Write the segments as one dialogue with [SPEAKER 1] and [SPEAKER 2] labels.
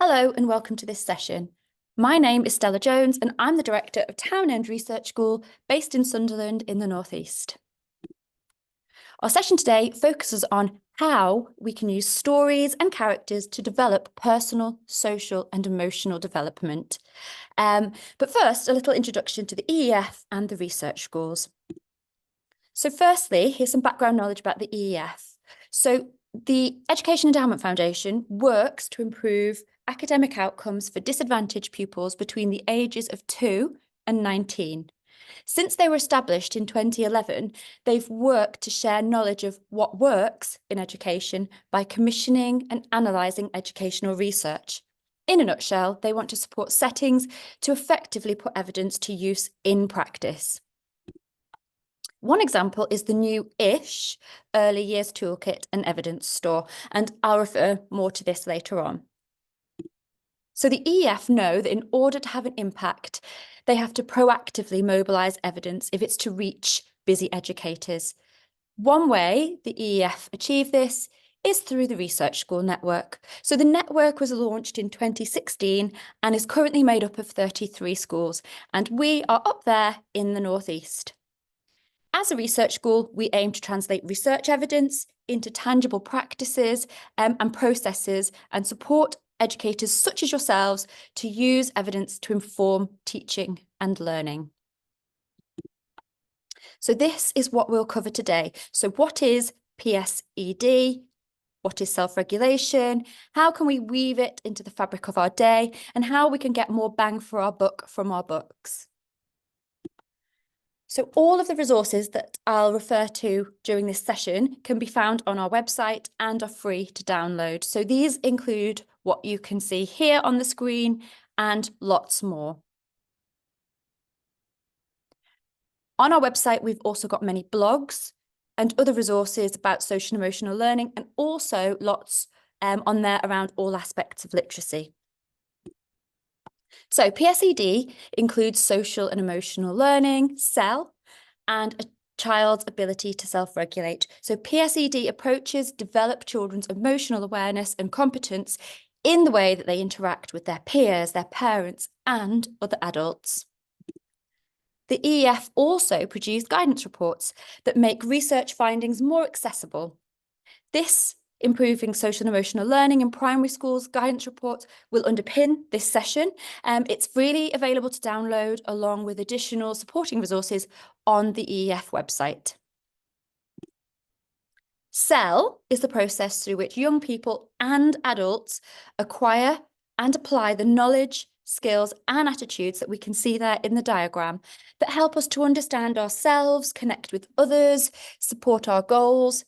[SPEAKER 1] Hello and welcome to this session. My name is Stella Jones and I'm the Director of Town End Research School based in Sunderland in the North East. Our session today focuses on how we can use stories and characters to develop personal, social and emotional development. But first, a little introduction to the EEF and the research schools. So firstly, here's some background knowledge about the EEF. So the Education Endowment Foundation works to improve academic outcomes for disadvantaged pupils between the ages of 2 and 19. Since they were established in 2011, they've worked to share knowledge of what works in education by commissioning and analysing educational research. In a nutshell, they want to support settings to effectively put evidence to use in practice. One example is the new-ish Early Years Toolkit and Evidence Store, and I'll refer more to this later on. So the EEF know that in order to have an impact, they have to proactively mobilise evidence if it's to reach busy educators. One way the EEF achieve this is through the Research School Network. So the network was launched in 2016 and is currently made up of 33 schools, and we are up there in the North East. As a research school, we aim to translate research evidence into tangible practices and processes and support educators such as yourselves to use evidence to inform teaching and learning. So this is what we'll cover today. So what is PSED? What is self-regulation? How can we weave it into the fabric of our day? And how we can get more bang for our buck from our books? So all of the resources that I'll refer to during this session can be found on our website and are free to download. So these include what you can see here on the screen and lots more. On our website, we've also got many blogs and other resources about social and emotional learning, and also lots on there around all aspects of literacy. So PSED includes social and emotional learning, SEL, and a child's ability to self-regulate. So PSED approaches develop children's emotional awareness and competence in the way that they interact with their peers, their parents, and other adults. The EEF also produced guidance reports that make research findings more accessible. This Improving Social and Emotional Learning in Primary Schools guidance report will underpin this session. It's freely available to download along with additional supporting resources on the EEF website. SEL is the process through which young people and adults acquire and apply the knowledge, skills and attitudes that we can see there in the diagram that help us to understand ourselves, connect with others, support our goals,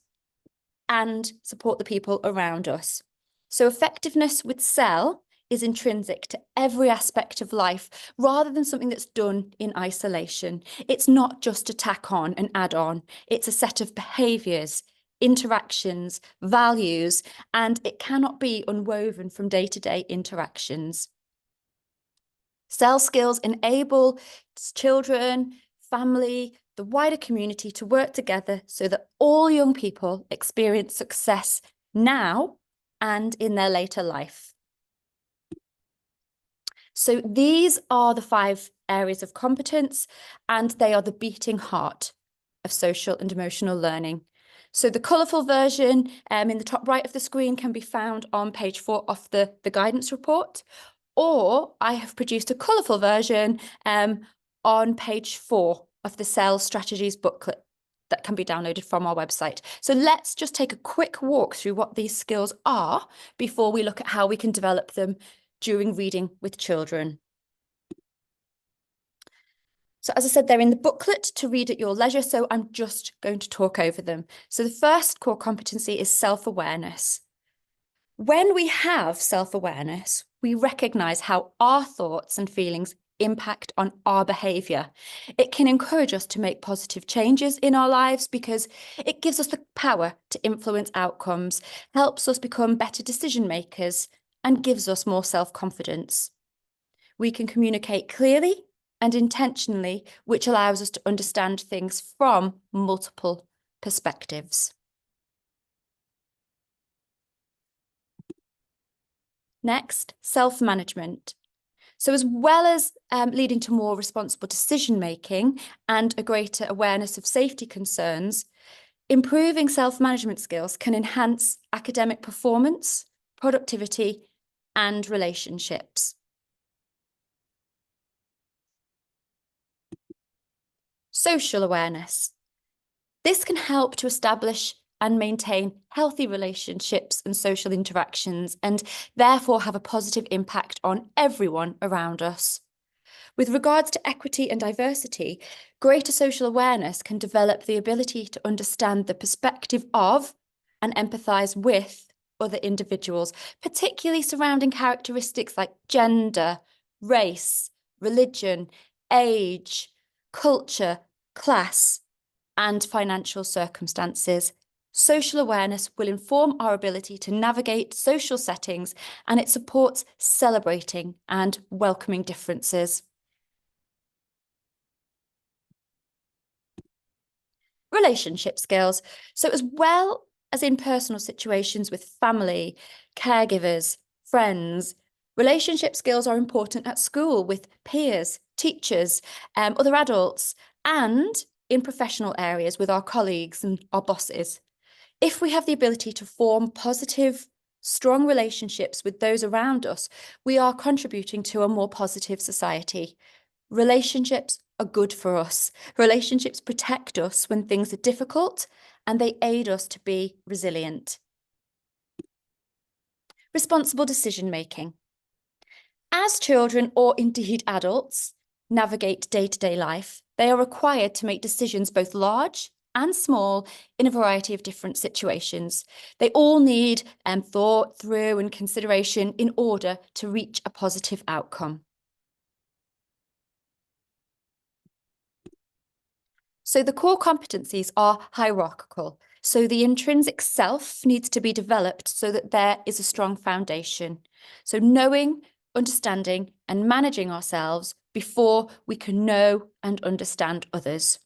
[SPEAKER 1] and support the people around us. So effectiveness with SEL is intrinsic to every aspect of life rather than something that's done in isolation. It's not just a tack on and add on. It's a set of behaviours, interactions, values, and it cannot be unwoven from day-to-day interactions. SEL skills enable children, family, the wider community to work together so that all young people experience success now and in their later life. So these are the 5 areas of competence, and they are the beating heart of social and emotional learning. So the colourful version in the top right of the screen can be found on page 4 of the guidance report, or I have produced a colourful version on page 4 of the SEL Strategies booklet that can be downloaded from our website. So let's just take a quick walk through what these skills are before we look at how we can develop them during reading with children. So as I said, they're in the booklet to read at your leisure, so I'm just going to talk over them. So the first core competency is self-awareness. When we have self-awareness, we recognise how our thoughts and feelings impact on our behaviour. It can encourage us to make positive changes in our lives because it gives us the power to influence outcomes, helps us become better decision makers, and gives us more self-confidence. We can communicate clearly and intentionally, which allows us to understand things from multiple perspectives. Next, self-management. So as well as leading to more responsible decision-making and a greater awareness of safety concerns, improving self-management skills can enhance academic performance, productivity, and relationships. Social awareness. This can help to establish and maintain healthy relationships and social interactions, and therefore have a positive impact on everyone around us. With regards to equity and diversity, greater social awareness can develop the ability to understand the perspective of and empathise with other individuals, particularly surrounding characteristics like gender, race, religion, age, culture, class, and financial circumstances. Social awareness will inform our ability to navigate social settings, and it supports celebrating and welcoming differences. Relationship skills. So as well as in personal situations with family, caregivers, friends, relationship skills are important at school with peers, teachers, other adults, and in professional areas with our colleagues and our bosses. If we have the ability to form positive, strong relationships with those around us, we are contributing to a more positive society. Relationships are good for us. Relationships protect us when things are difficult, and they aid us to be resilient. Responsible decision-making. As children, or indeed adults, navigate day-to-day life, they are required to make decisions both large and small in a variety of different situations. They all need thought through and consideration in order to reach a positive outcome. So the core competencies are hierarchical. So the intrinsic self needs to be developed so that there is a strong foundation. So knowing, understanding, and managing ourselves before we can know and understand others.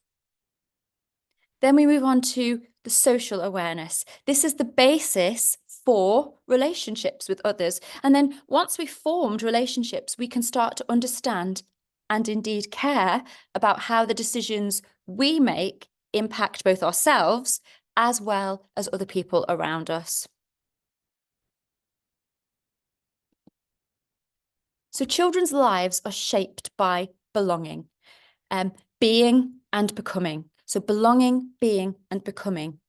[SPEAKER 1] Then we move on to the social awareness. This is the basis for relationships with others. And then once we've formed relationships, we can start to understand and indeed care about how the decisions we make impact both ourselves as well as other people around us. So children's lives are shaped by belonging, being and becoming. So belonging, being and becoming.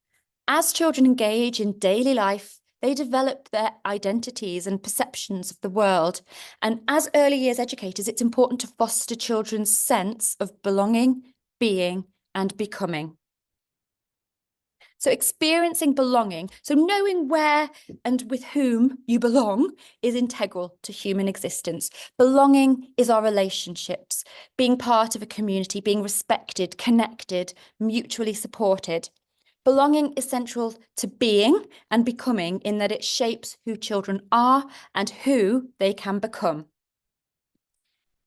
[SPEAKER 1] As children engage in daily life, they develop their identities and perceptions of the world. And as early years educators, it's important to foster children's sense of belonging, being and becoming. So experiencing belonging, so knowing where and with whom you belong is integral to human existence. Belonging is our relationships, being part of a community, being respected, connected, mutually supported. Belonging is central to being and becoming in that it shapes who children are and who they can become.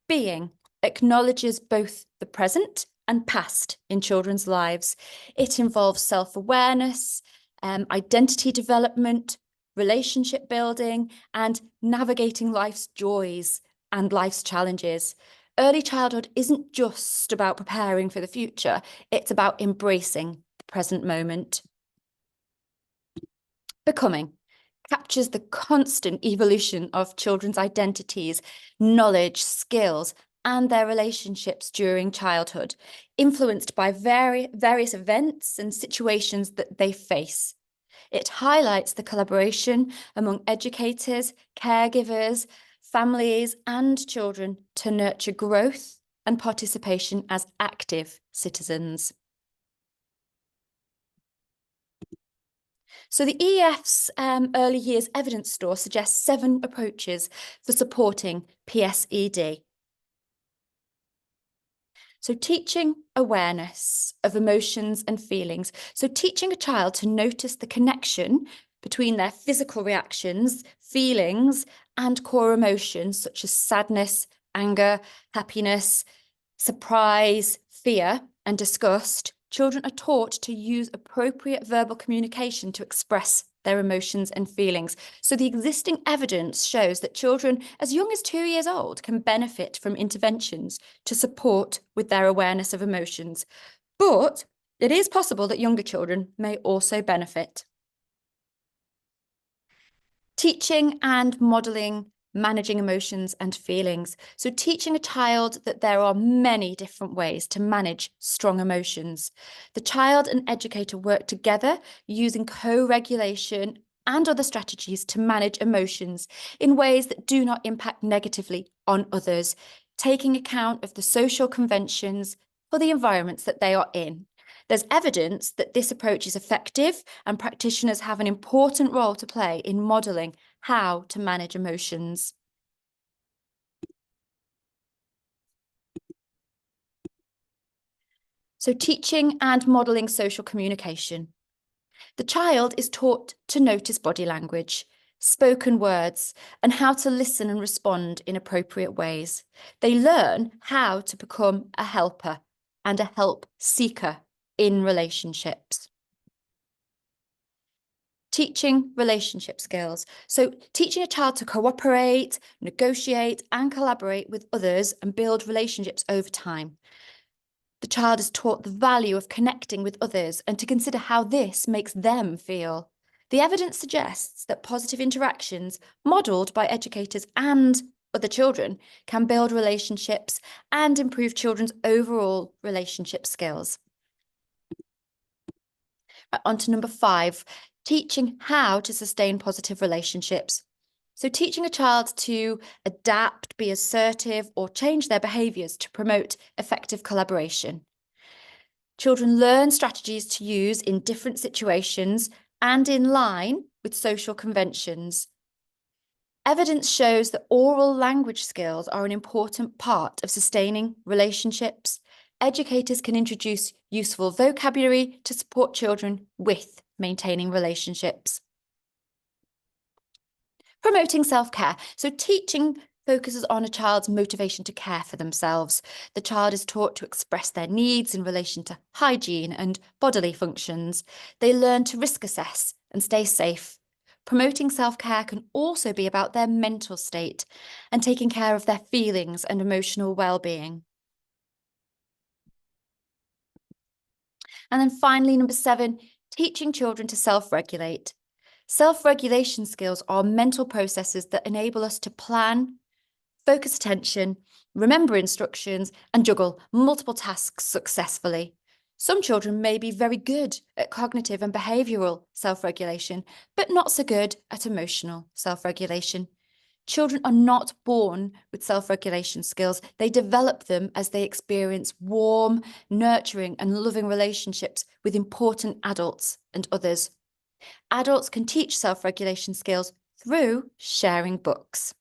[SPEAKER 1] Being acknowledges both the present and past in children's lives. It involves self-awareness, identity development, relationship building, and navigating life's joys and life's challenges. Early childhood isn't just about preparing for the future, it's about embracing the present moment. Becoming captures the constant evolution of children's identities, knowledge, skills, and their relationships during childhood, influenced by various events and situations that they face. It highlights the collaboration among educators, caregivers, families, and children to nurture growth and participation as active citizens. So the EF's Early Years Evidence Store suggests 7 approaches for supporting PSED. So teaching awareness of emotions and feelings. So teaching a child to notice the connection between their physical reactions, feelings, and core emotions such as sadness, anger, happiness, surprise, fear, and disgust. Children are taught to use appropriate verbal communication to express their emotions and feelings. So the existing evidence shows that children as young as 2 years old can benefit from interventions to support with their awareness of emotions. But it is possible that younger children may also benefit. Teaching and modelling managing emotions and feelings. So teaching a child that there are many different ways to manage strong emotions. The child and educator work together using co-regulation and other strategies to manage emotions in ways that do not impact negatively on others, taking account of the social conventions for the environments that they are in. There's evidence that this approach is effective and practitioners have an important role to play in modelling how to manage emotions. So teaching and modelling social communication. The child is taught to notice body language, spoken words, and how to listen and respond in appropriate ways. They learn how to become a helper and a help seeker in relationships. Teaching relationship skills. So teaching a child to cooperate, negotiate, and collaborate with others and build relationships over time. The child is taught the value of connecting with others and to consider how this makes them feel. The evidence suggests that positive interactions modelled by educators and other children can build relationships and improve children's overall relationship skills. On to number 5, teaching how to sustain positive relationships. So teaching a child to adapt, be assertive, or change their behaviours to promote effective collaboration. Children learn strategies to use in different situations and in line with social conventions. Evidence shows that oral language skills are an important part of sustaining relationships. Educators can introduce useful vocabulary to support children with maintaining relationships. Promoting self-care. So teaching focuses on a child's motivation to care for themselves. The child is taught to express their needs in relation to hygiene and bodily functions. They learn to risk assess and stay safe. Promoting self-care can also be about their mental state and taking care of their feelings and emotional well-being. And then finally, number 7, teaching children to self-regulate. Self-regulation skills are mental processes that enable us to plan, focus attention, remember instructions, and juggle multiple tasks successfully. Some children may be very good at cognitive and behavioural self-regulation, but not so good at emotional self-regulation. Children are not born with self-regulation skills. They develop them as they experience warm, nurturing, and loving relationships with important adults and others. Adults can teach self-regulation skills through sharing books.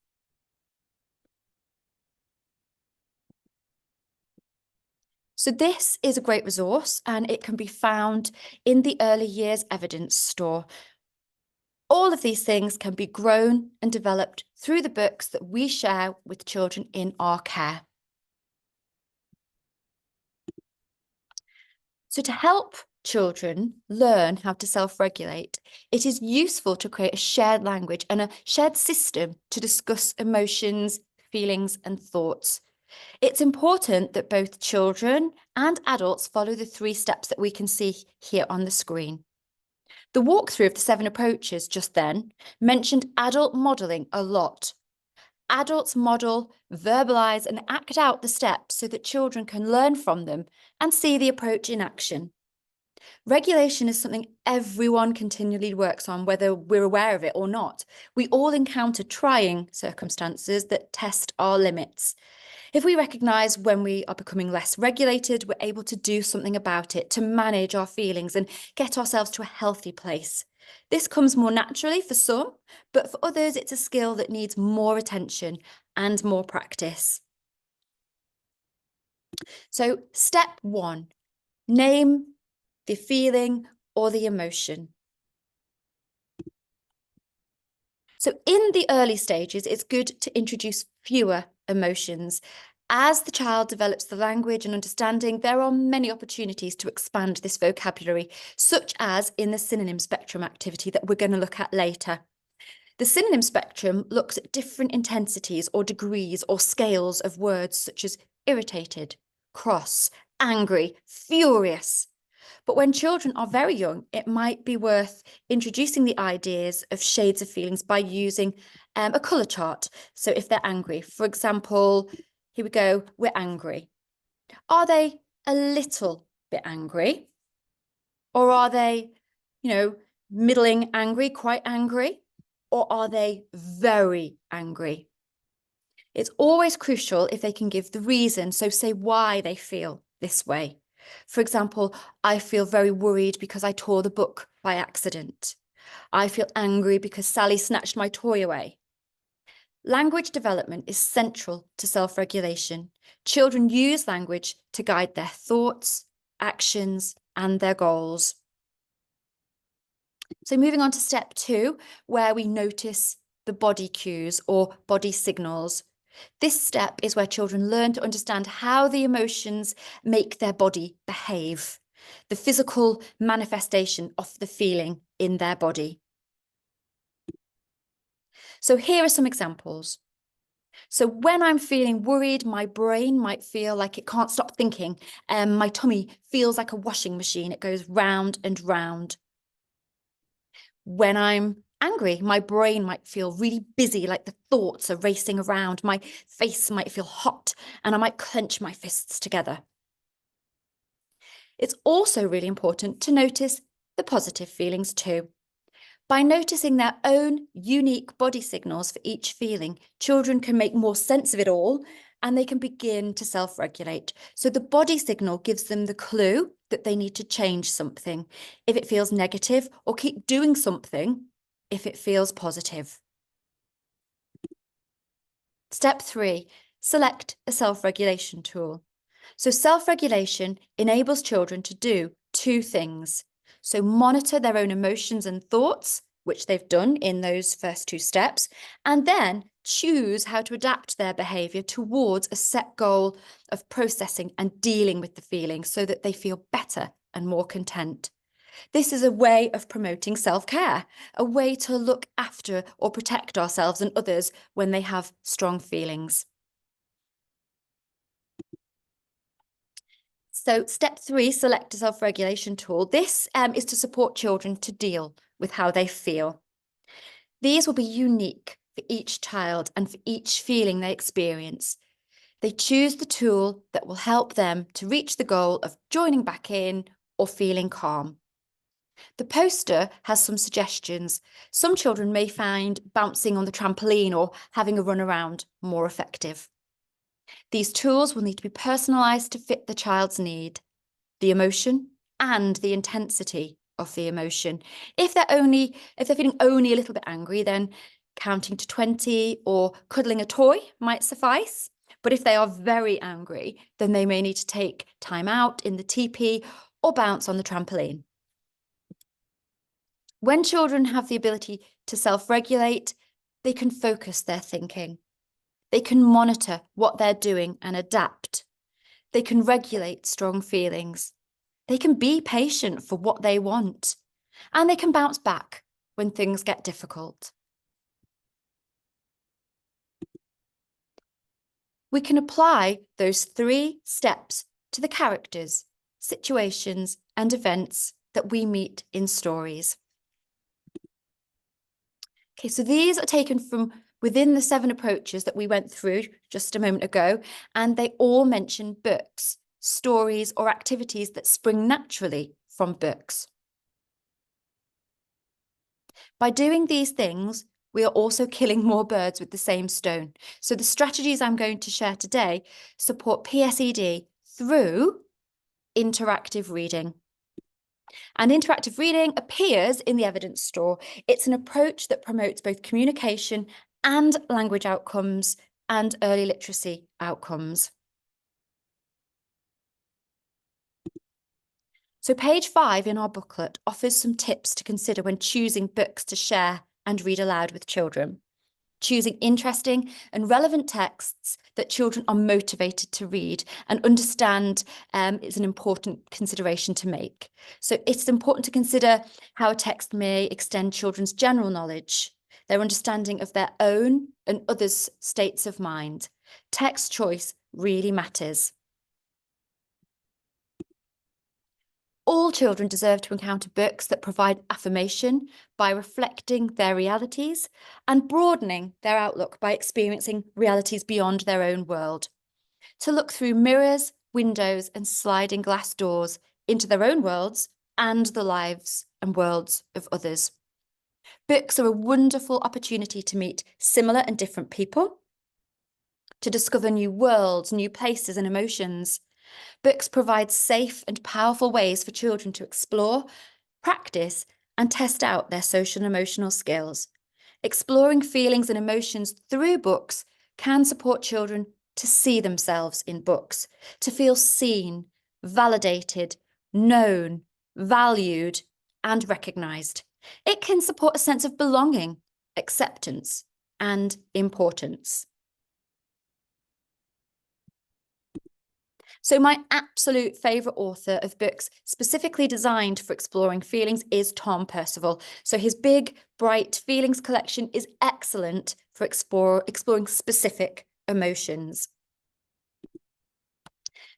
[SPEAKER 1] So this is a great resource and it can be found in the Early Years Evidence Store. All of these things can be grown and developed through the books that we share with children in our care. So to help children learn how to self-regulate, it is useful to create a shared language and a shared system to discuss emotions, feelings, and thoughts. It's important that both children and adults follow the 3 steps that we can see here on the screen. The walkthrough of the 7 approaches just then mentioned adult modelling a lot. Adults model, verbalise and act out the steps so that children can learn from them and see the approach in action. Regulation is something everyone continually works on, whether we're aware of it or not. We all encounter trying circumstances that test our limits. If we recognise when we are becoming less regulated, we're able to do something about it, to manage our feelings and get ourselves to a healthy place. This comes more naturally for some, but for others, it's a skill that needs more attention and more practice. So, step 1, name the feeling or the emotion. So in the early stages, it's good to introduce fewer emotions As the child develops the language and understanding, there are many opportunities to expand this vocabulary, such as in the synonym spectrum activity that we're going to look at later. The synonym spectrum looks at different intensities or degrees or scales of words such as irritated, cross, angry, furious. But when children are very young, it might be worth introducing the ideas of shades of feelings by using a colour chart. So if they're angry, for example, here we go, we're angry. Are they a little bit angry? Or are they, middling angry, quite angry? Or are they very angry? It's always crucial if they can give the reason, so say why they feel this way. For example, I feel very worried because I tore the book by accident. I feel angry because Sally snatched my toy away. Language development is central to self-regulation. Children use language to guide their thoughts, actions, and their goals. So moving on to step 2, where we notice the body cues or body signals. This step is where children learn to understand how the emotions make their body behave, the physical manifestation of the feeling in their body. So here are some examples. So when I'm feeling worried, my brain might feel like it can't stop thinking. My tummy feels like a washing machine. It goes round and round. When I'm angry, my brain might feel really busy, like the thoughts are racing around. My face might feel hot and I might clench my fists together. It's also really important to notice the positive feelings too. By noticing their own unique body signals for each feeling, children can make more sense of it all and they can begin to self-regulate. So the body signal gives them the clue that they need to change something if it feels negative, or keep doing something if it feels positive. Step 3, select a self-regulation tool. So self-regulation enables children to do 2 things. So monitor their own emotions and thoughts, which they've done in those first 2 steps, and then choose how to adapt their behaviour towards a set goal of processing and dealing with the feelings so that they feel better and more content. This is a way of promoting self-care, a way to look after or protect ourselves and others when they have strong feelings. So step 3, select a self-regulation tool. This is to support children to deal with how they feel. These will be unique for each child and for each feeling they experience. They choose the tool that will help them to reach the goal of joining back in or feeling calm. The poster has some suggestions. Some children may find bouncing on the trampoline or having a run around more effective. These tools will need to be personalised to fit the child's need, the emotion and the intensity of the emotion. If they're feeling only a little bit angry, then counting to 20 or cuddling a toy might suffice. But if they are very angry, then they may need to take time out in the teepee or bounce on the trampoline. When children have the ability to self-regulate, they can focus their thinking. They can monitor what they're doing and adapt. They can regulate strong feelings. They can be patient for what they want. And they can bounce back when things get difficult. We can apply those 3 steps to the characters, situations, and events that we meet in stories. Okay, so these are taken from within the 7 approaches that we went through just a moment ago, and they all mention books, stories, or activities that spring naturally from books. By doing these things, we are also killing more birds with the same stone. So the strategies I'm going to share today support PSED through interactive reading. And interactive reading appears in the evidence store. It's an approach that promotes both communication and language outcomes and early literacy outcomes. So page 5 in our booklet offers some tips to consider when choosing books to share and read aloud with children. choosing interesting and relevant texts that children are motivated to read and understand is an important consideration to make. So it's important to consider how a text may extend children's general knowledge, their understanding of their own and others' states of mind. Text choice really matters. All children deserve to encounter books that provide affirmation by reflecting their realities and broadening their outlook by experiencing realities beyond their own world. To look through mirrors, windows, and sliding glass doors into their own worlds and the lives and worlds of others. Books are a wonderful opportunity to meet similar and different people, to discover new worlds, new places, and emotions. Books provide safe and powerful ways for children to explore, practice, and test out their social and emotional skills. Exploring feelings and emotions through books can support children to see themselves in books, to feel seen, validated, known, valued, and recognised. It can support a sense of belonging, acceptance, and importance. So my absolute favourite author of books specifically designed for exploring feelings is Tom Percival. So his big, bright feelings collection is excellent for exploring specific emotions.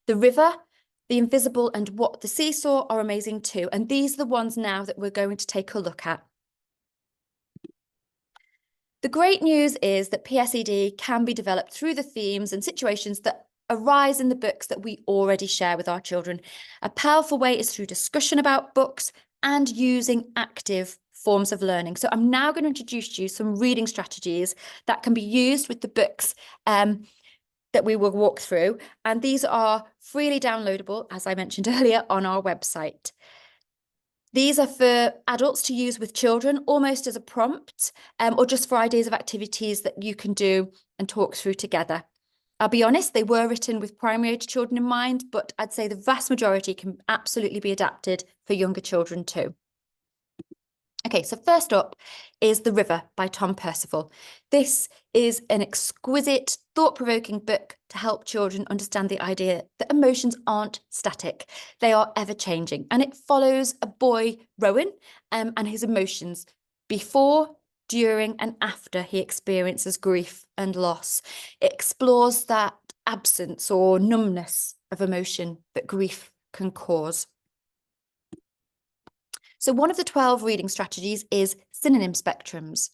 [SPEAKER 1] The River, The Invisible, and What the Seesaw are amazing too. And these are the ones now that we're going to take a look at. The great news is that PSED can be developed through the themes and situations that arise in the books that we already share with our children. A powerful way is through discussion about books and using active forms of learning. So I'm now going to introduce you some reading strategies that can be used with the books that we will walk through. And these are freely downloadable, as I mentioned earlier, on our website. These are for adults to use with children, almost as a prompt, or just for ideas of activities that you can do and talk through together. I'll be honest, they were written with primary age children in mind, but I'd say the vast majority can absolutely be adapted for younger children too. Okay, so first up is The River by Tom Percival. This is an exquisite, thought-provoking book to help children understand the idea that emotions aren't static, they are ever-changing. And it follows a boy, Rowan, and his emotions before, during, and after he experiences grief and loss. It explores that absence or numbness of emotion that grief can cause. So one of the 12 reading strategies is synonym spectrums.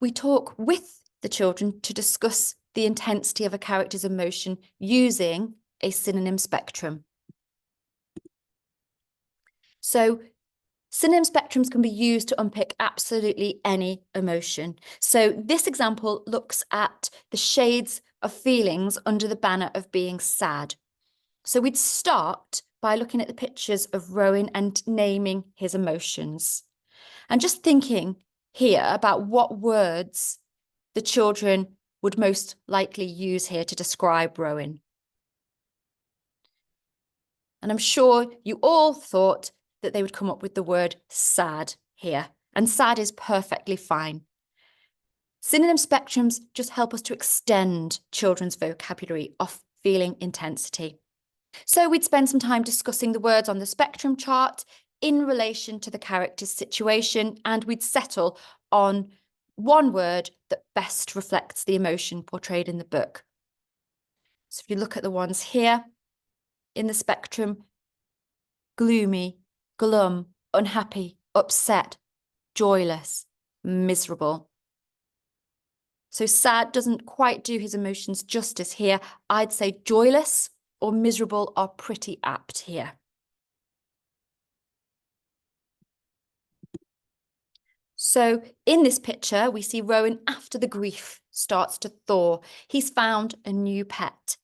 [SPEAKER 1] We talk with the children to discuss the intensity of a character's emotion using a synonym spectrum. So synonym spectrums can be used to unpick absolutely any emotion. So this example looks at the shades of feelings under the banner of being sad. So we'd start by looking at the pictures of Rowan and naming his emotions. And just thinking here about what words the children would most likely use here to describe Rowan. And I'm sure you all thought that they would come up with the word sad here. And sad is perfectly fine. Synonym spectrums just help us to extend children's vocabulary of feeling intensity. So we'd spend some time discussing the words on the spectrum chart in relation to the character's situation, and we'd settle on one word that best reflects the emotion portrayed in the book. So if you look at the ones here in the spectrum, gloomy, glum, unhappy, upset, joyless, miserable. So sad doesn't quite do his emotions justice here. I'd say joyless or miserable are pretty apt here. So in this picture, we see Rowan after the grief starts to thaw. He's found a new pet.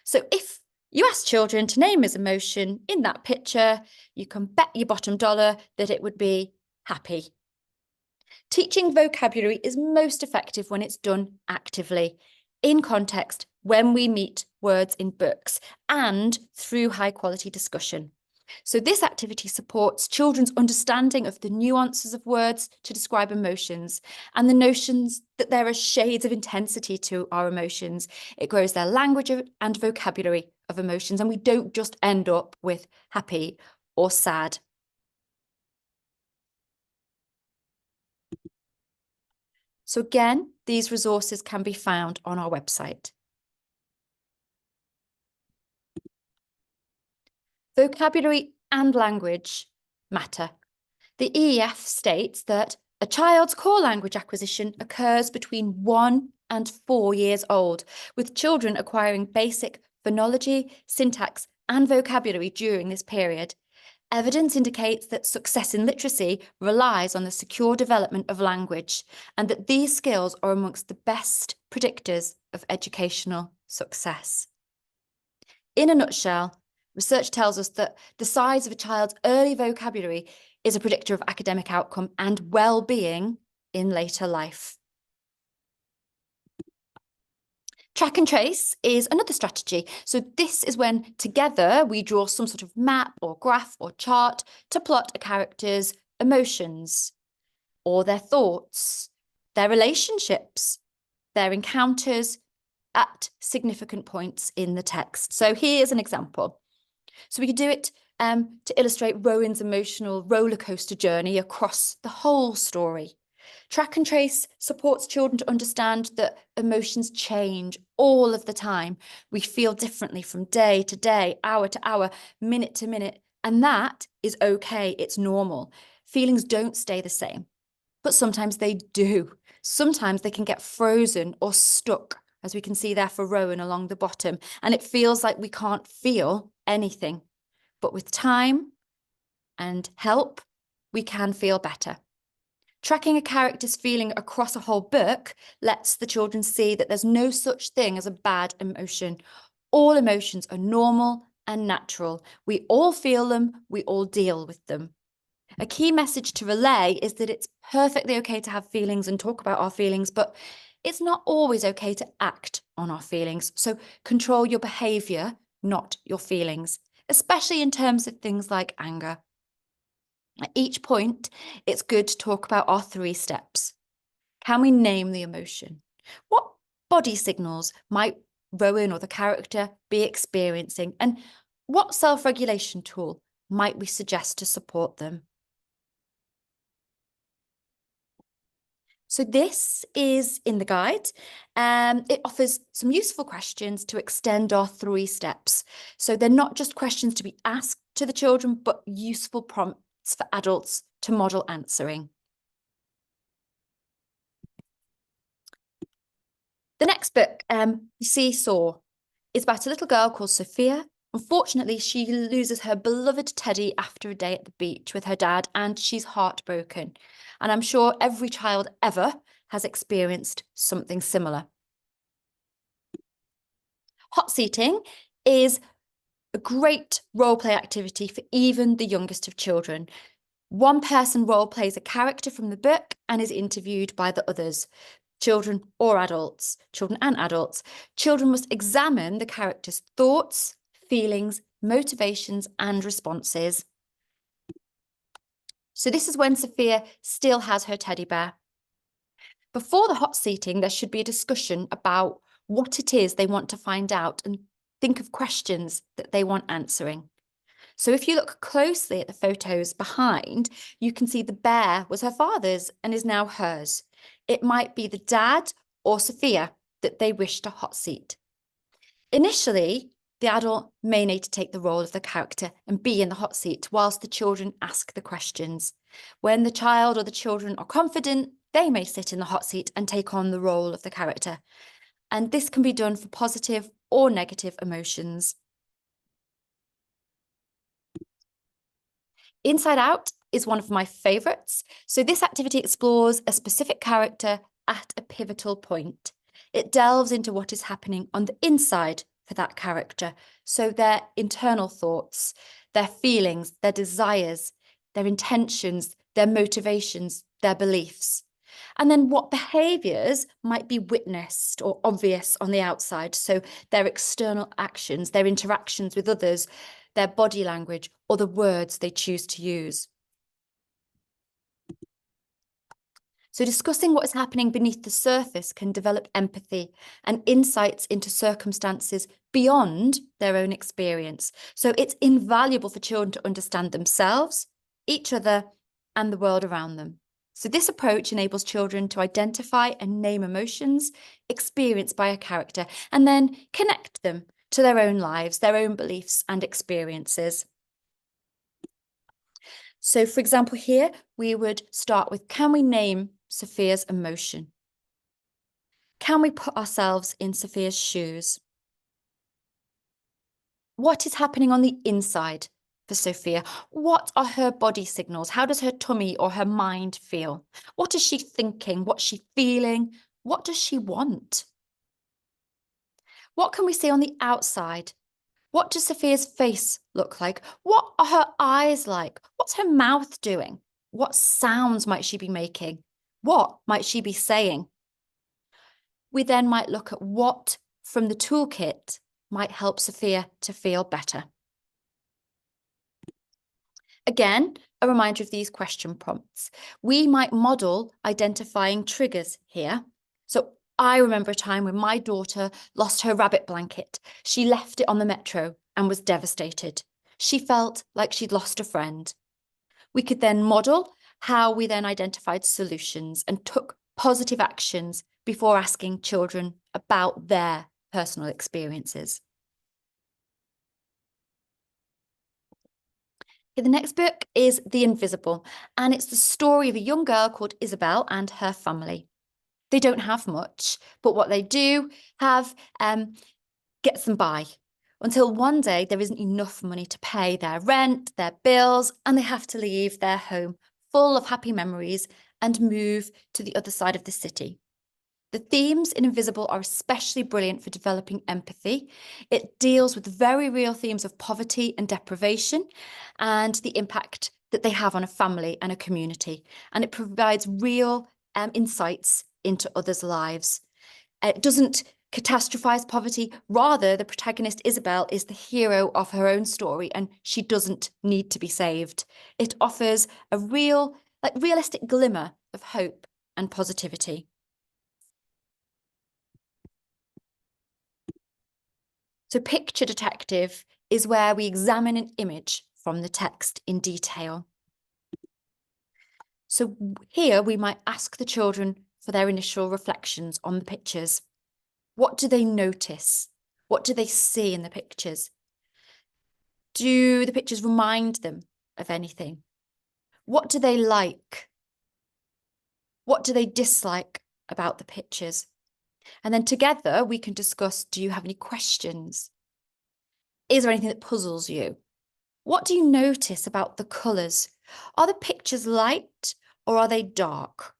[SPEAKER 1] So if you ask children to name his emotion in that picture, you can bet your bottom dollar that it would be happy. Teaching vocabulary is most effective when it's done actively, in context, when we meet words in books, and through high quality discussion. So this activity supports children's understanding of the nuances of words to describe emotions and the notions that there are shades of intensity to our emotions. It grows their language and vocabulary of emotions, and we don't just end up with happy or sad. So again, these resources can be found on our website. Vocabulary and language matter. The EEF states that a child's core language acquisition occurs between 1 and 4 years old, with children acquiring basic phonology, syntax, and vocabulary during this period. Evidence indicates that success in literacy relies on the secure development of language, and that these skills are amongst the best predictors of educational success. In a nutshell, research tells us that the size of a child's early vocabulary is a predictor of academic outcome and well-being in later life. Track and trace is another strategy. So this is when together we draw some sort of map or graph or chart to plot a character's emotions or their thoughts, their relationships, their encounters at significant points in the text. So here's an example. So we could do it to illustrate Rowan's emotional rollercoaster journey across the whole story. Track and trace supports children to understand that emotions change all of the time. We feel differently from day to day, hour to hour, minute to minute, and that is okay. It's normal. Feelings don't stay the same, but sometimes they do. Sometimes they can get frozen or stuck, as we can see there for Rowan along the bottom, and it feels like we can't feel anything. But with time and help, we can feel better. Tracking a character's feeling across a whole book lets the children see that there's no such thing as a bad emotion. All emotions are normal and natural. We all feel them, we all deal with them. A key message to relay is that it's perfectly okay to have feelings and talk about our feelings, but it's not always okay to act on our feelings. So control your behaviour, not your feelings, especially in terms of things like anger. At each point, it's good to talk about our 3 steps. Can we name the emotion? What body signals might Rowan or the character be experiencing? And what self-regulation tool might we suggest to support them? So this is in the guide. It offers some useful questions to extend our 3 steps. So they're not just questions to be asked to the children, but useful prompts for adults to model answering. The next book, Seesaw, is about a little girl called Sophia. Unfortunately, she loses her beloved teddy after a day at the beach with her dad, and she's heartbroken. And I'm sure every child ever has experienced something similar. Hot seating is a great role play activity for even the youngest of children. One person role plays a character from the book and is interviewed by the others, children or adults, children and adults. Children must examine the character's thoughts, feelings, motivations, and responses. So this is when Sophia still has her teddy bear. Before the hot seating, there should be a discussion about what it is they want to find out and think of questions that they want answering. So if you look closely at the photos behind, you can see the bear was her father's and is now hers. It might be the dad or Sophia that they wish to hot seat. Initially, the adult may need to take the role of the character and be in the hot seat whilst the children ask the questions. When the child or the children are confident, they may sit in the hot seat and take on the role of the character. And this can be done for positive or negative emotions. Inside Out is one of my favourites. So this activity explores a specific character at a pivotal point. It delves into what is happening on the inside for that character. So their internal thoughts, their feelings, their desires, their intentions, their motivations, their beliefs. And then what behaviours might be witnessed or obvious on the outside. So their external actions, their interactions with others, their body language, or the words they choose to use. So discussing what is happening beneath the surface can develop empathy and insights into circumstances beyond their own experience. So it's invaluable for children to understand themselves, each other, and the world around them. So this approach enables children to identify and name emotions experienced by a character and then connect them to their own lives, their own beliefs and experiences. So for example, here we would start with, can we name Sophia's emotion? Can we put ourselves in Sophia's shoes? What is happening on the inside for Sophia? What are her body signals? How does her tummy or her mind feel? What is she thinking? What's she feeling? What does she want? What can we see on the outside? What does Sophia's face look like? What are her eyes like? What's her mouth doing? What sounds might she be making? What might she be saying? We then might look at what from the toolkit might help Sophia to feel better. Again, a reminder of these question prompts. We might model identifying triggers here. So I remember a time when my daughter lost her rabbit blanket. She left it on the metro and was devastated. She felt like she'd lost a friend. We could then model how we then identified solutions and took positive actions before asking children about their personal experiences. Okay, the next book is The Invisible, and it's the story of a young girl called Isabel and her family. They don't have much, but what they do have gets them by until one day there isn't enough money to pay their rent, their bills, and they have to leave their home full of happy memories and move to the other side of the city. The themes in Invisible are especially brilliant for developing empathy. It deals with very real themes of poverty and deprivation and the impact that they have on a family and a community. And it provides real insights into others' lives. It doesn't catastrophize poverty. Rather, the protagonist, Isabel, is the hero of her own story and she doesn't need to be saved. It offers a realistic glimmer of hope and positivity. So Picture Detective is where we examine an image from the text in detail. So here we might ask the children for their initial reflections on the pictures. What do they notice? What do they see in the pictures? Do the pictures remind them of anything? What do they like? What do they dislike about the pictures? And then together we can discuss, do you have any questions? Is there anything that puzzles you? What do you notice about the colours? Are the pictures light or are they dark?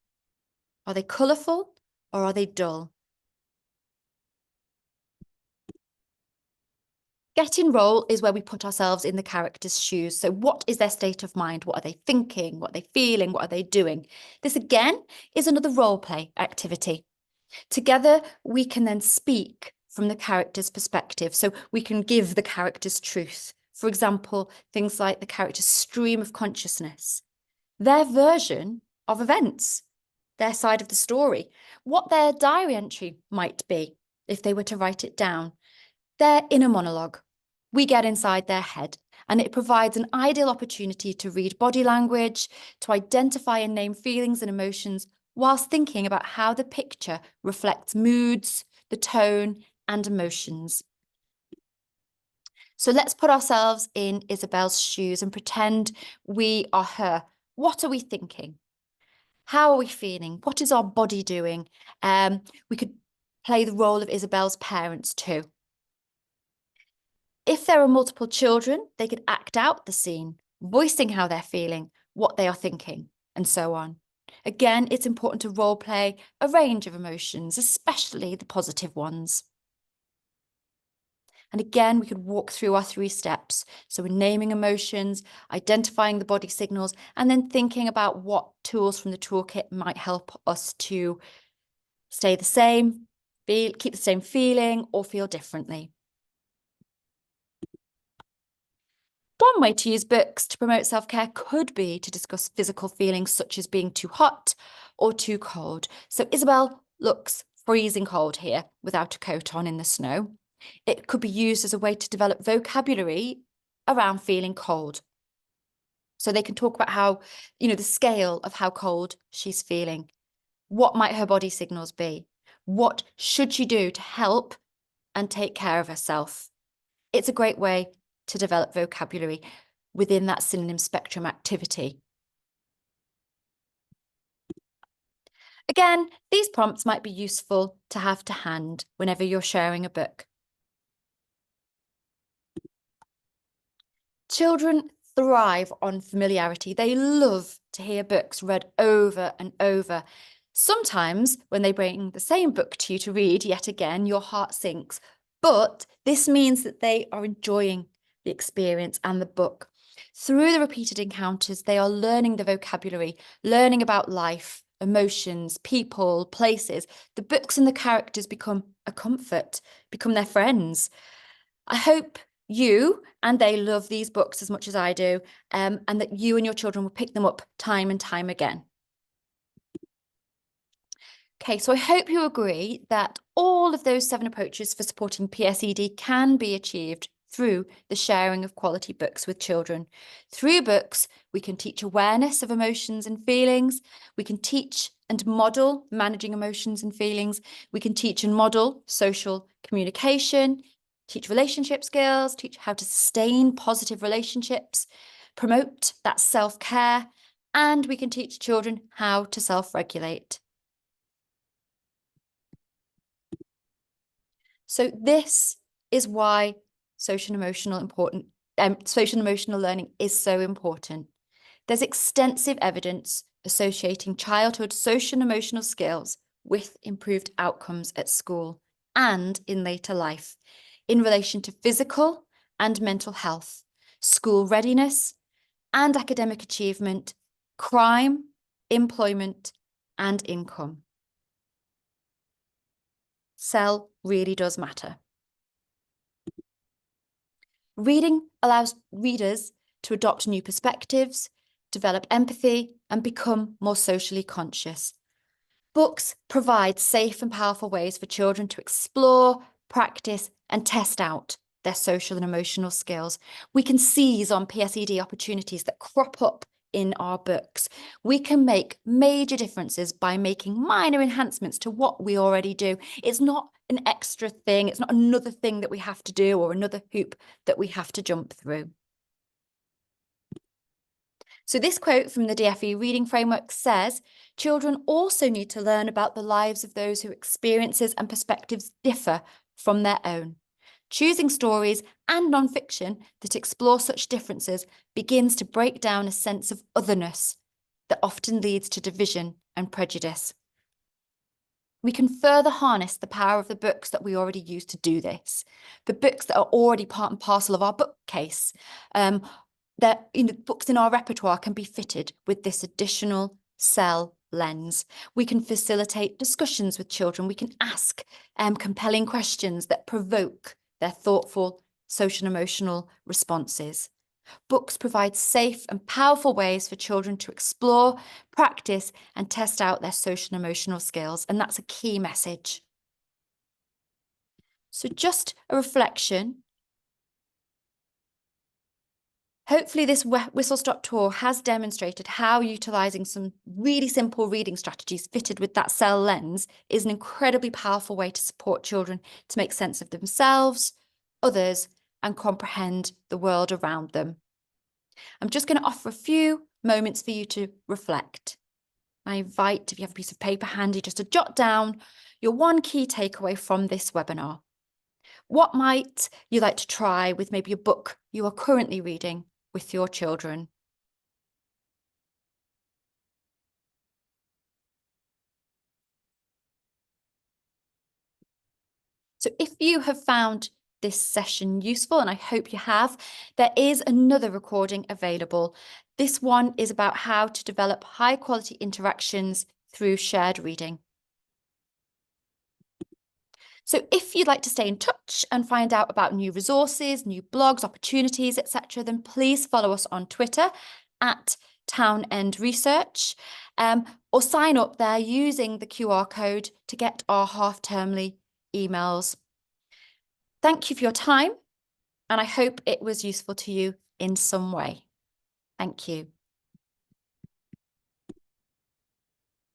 [SPEAKER 1] Are they colourful or are they dull? Get in role is where we put ourselves in the character's shoes. So what is their state of mind? What are they thinking? What are they feeling? What are they doing? This again is another role play activity. Together, we can then speak from the character's perspective. So we can give the character's truth. For example, things like the character's stream of consciousness, their version of events, their side of the story, what their diary entry might be if they were to write it down, their inner monologue. We get inside their head, and it provides an ideal opportunity to read body language, to identify and name feelings and emotions, whilst thinking about how the picture reflects moods, the tone, and emotions. So let's put ourselves in Isabel's shoes and pretend we are her. What are we thinking? How are we feeling? What is our body doing? We could play the role of Isabel's parents too. If there are multiple children, they could act out the scene, voicing how they're feeling, what they are thinking, and so on. Again, it's important to role play a range of emotions, especially the positive ones. And again, we could walk through our 3 steps. So we're naming emotions, identifying the body signals, and then thinking about what tools from the toolkit might help us to stay the same, keep the same feeling, or feel differently. One way to use books to promote self-care could be to discuss physical feelings such as being too hot or too cold. So Isabel looks freezing cold here without a coat on in the snow. It could be used as a way to develop vocabulary around feeling cold. So they can talk about how, the scale of how cold she's feeling. What might her body signals be? What should she do to help and take care of herself? It's a great way to develop vocabulary within that synonym spectrum activity. Again, these prompts might be useful to have to hand whenever you're sharing a book. Children thrive on familiarity. They love to hear books read over and over. Sometimes when they bring the same book to you to read yet again, your heart sinks. But this means that they are enjoying the experience and the book. Through the repeated encounters, they are learning the vocabulary, learning about life, emotions, people, places. The books and the characters become a comfort, become their friends. I hope you and they love these books as much as I do, and that you and your children will pick them up time and time again. Okay, so I hope you agree that all of those 7 approaches for supporting PSED can be achieved through the sharing of quality books with children. Through books, we can teach awareness of emotions and feelings. We can teach and model managing emotions and feelings. We can teach and model social communication, teach relationship skills, teach how to sustain positive relationships, promote that self-care, and we can teach children how to self-regulate. So this is why social and emotional learning is so important. There's extensive evidence associating childhood social and emotional skills with improved outcomes at school and in later life in relation to physical and mental health, school readiness and academic achievement, crime, employment, and income. SEL really does matter. Reading allows readers to adopt new perspectives, develop empathy, and become more socially conscious. Books provide safe and powerful ways for children to explore, practice, and test out their social and emotional skills. We can seize on PSED opportunities that crop up in our books. We can make major differences by making minor enhancements to what we already do. It's not an extra thing. It's not another thing that we have to do or another hoop that we have to jump through. So this quote from the DFE Reading Framework says, children also need to learn about the lives of those whose experiences and perspectives differ from their own. Choosing stories and non-fiction that explore such differences begins to break down a sense of otherness that often leads to division and prejudice. We can further harness the power of the books that we already use to do this, the books that are already part and parcel of our bookcase. That books in our repertoire can be fitted with this additional SEL lens. We can facilitate discussions with children. We can ask compelling questions that provoke their thoughtful social and emotional responses. Books provide safe and powerful ways for children to explore, practice, and test out their social and emotional skills, and that's a key message. So just a reflection. Hopefully this whistle-stop tour has demonstrated how utilising some really simple reading strategies fitted with that SEL lens is an incredibly powerful way to support children to make sense of themselves, others, and comprehend the world around them. I'm just going to offer a few moments for you to reflect. I invite, if you have a piece of paper handy, just to jot down your one key takeaway from this webinar. What might you like to try with maybe a book you are currently reading with your children? So if you have found this session useful, and I hope you have, there is another recording available. This one is about how to develop high quality interactions through shared reading. So if you'd like to stay in touch and find out about new resources, new blogs, opportunities, etc., then please follow us on Twitter at Town End Research, or sign up there using the QR code to get our half-termly emails. Thank you for your time, and I hope it was useful to you in some way. Thank you.